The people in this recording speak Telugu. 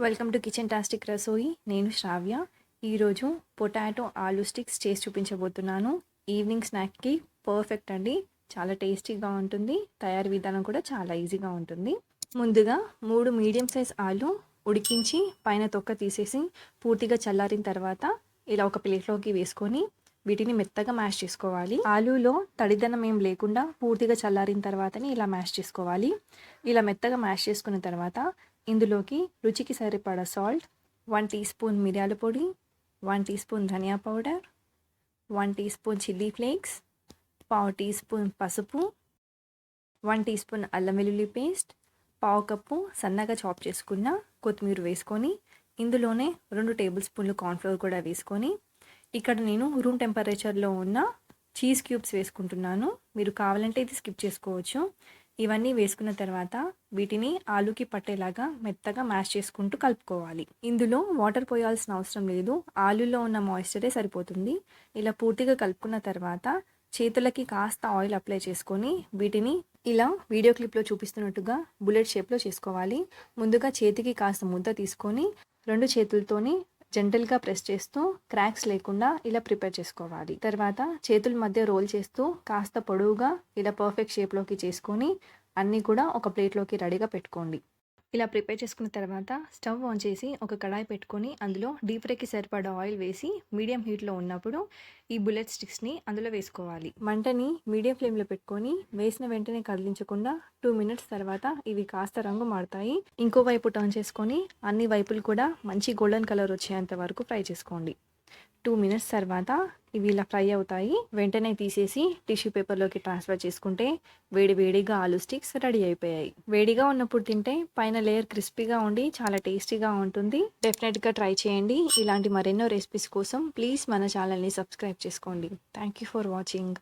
Welcome to kitchen టాస్టిక్ రసోయి. నేను శ్రావ్య. ఈరోజు పొటాటో ఆలూ స్టిక్స్ చేసి చూపించబోతున్నాను. ఈవినింగ్ స్నాక్కి పర్ఫెక్ట్ అండి. చాలా టేస్టీగా ఉంటుంది. తయారీ విధానం కూడా చాలా ఈజీగా ఉంటుంది. ముందుగా 3 మీడియం సైజ్ ఆలు ఉడికించి పైన తొక్క తీసేసి పూర్తిగా చల్లారిన తర్వాత ఇలా ఒక ప్లేట్లోకి వేసుకొని వీటిని మెత్తగా మ్యాష్ చేసుకోవాలి. ఆలూలో తడిదనం ఏం లేకుండా పూర్తిగా చల్లారిన తర్వాతనే ఇలా మ్యాష్ చేసుకోవాలి. ఇలా మెత్తగా మ్యాష్ చేసుకున్న తర్వాత ఇందులోకి రుచికి సరిపడా సాల్ట్, 1 టీ స్పూన్ మిరియాల పొడి, 1 టీ స్పూన్ ధనియా powder, 1 teaspoon chilli flakes, పావు టీ స్పూన్ పసుపు, 1 టీ స్పూన్ అల్లం వెల్లుల్లి పేస్ట్, పావు కప్పు సన్నగా చాప్ చేసుకున్న కొత్తిమీర వేసుకొని ఇందులోనే 2 టేబుల్ స్పూన్లు కార్న్ఫ్లోర్ కూడా వేసుకొని ఇక్కడ నేను రూమ్ టెంపరేచర్లో ఉన్న చీజ్ క్యూబ్స్ వేసుకుంటున్నాను. మీరు కావాలంటే ఇది స్కిప్ చేసుకోవచ్చు. ఇవన్నీ వేసుకున్న తర్వాత వీటిని ఆలూకి పట్టేలాగా మెత్తగా మ్యాష్ చేసుకుంటూ కలుపుకోవాలి. ఇందులో వాటర్ పోయాల్సిన అవసరం లేదు. ఆలూలో ఉన్న మాయిశ్చరే సరిపోతుంది. ఇలా పూర్తిగా కలుపుకున్న తర్వాత చేతులకి కాస్త ఆయిల్ అప్లై చేసుకొని వీటిని ఇలా వీడియో క్లిప్లో చూపిస్తున్నట్టుగా బుల్లెట్ షేప్లో చేసుకోవాలి. ముందుగా చేతికి కాస్త ముద్ద తీసుకొని 2 చేతులతోని జెంటల్గా ప్రెస్ చేస్తూ క్రాక్స్ లేకుండా ఇలా ప్రిపేర్ చేసుకోవాలి. తర్వాత చేతుల మధ్య రోల్ చేస్తూ కాస్త పొడవుగా ఇలా పర్ఫెక్ట్ షేప్లోకి చేసుకొని అన్నీ కూడా ఒక ప్లేట్లోకి రెడీగా పెట్టుకోండి. ఇలా ప్రిపేర్ చేసుకున్న తర్వాత స్టవ్ ఆన్ చేసి ఒక కడాయి పెట్టుకొని అందులో డీప్ ఫ్రైకి సరిపడా ఆయిల్ వేసి మీడియం హీట్లో ఉన్నప్పుడు ఈ బుల్లెట్ స్టిక్స్ని అందులో వేసుకోవాలి. మంటని మీడియం ఫ్లేమ్లో పెట్టుకొని వేసిన వెంటనే కదిలించకుండా 2 మినిట్స్ తర్వాత ఇవి కాస్త రంగు మారుతాయి. ఇంకో వైపు టర్న్ చేసుకొని అన్ని వైపులు కూడా మంచి గోల్డెన్ కలర్ వచ్చేంత వరకు ఫ్రై చేసుకోండి. 2 మినిట్స్ తర్వాత ఇవి ఇలా ఫ్రై అవుతాయి. వెంటనే తీసేసి టిష్యూ పేపర్లోకి ట్రాన్స్ఫర్ చేసుకుంటే వేడిగా ఆలూ స్టిక్స్ రెడీ అయిపోయాయి. వేడిగా ఉన్నప్పుడు తింటే పైన లేయర్ క్రిస్పీగా ఉండి చాలా టేస్టీగా ఉంటుంది. డెఫినెట్గా ట్రై చేయండి. ఇలాంటి మరెన్నో రెసిపీస్ కోసం ప్లీజ్ మన ఛానల్ని సబ్స్క్రైబ్ చేసుకోండి. Thank you for watching.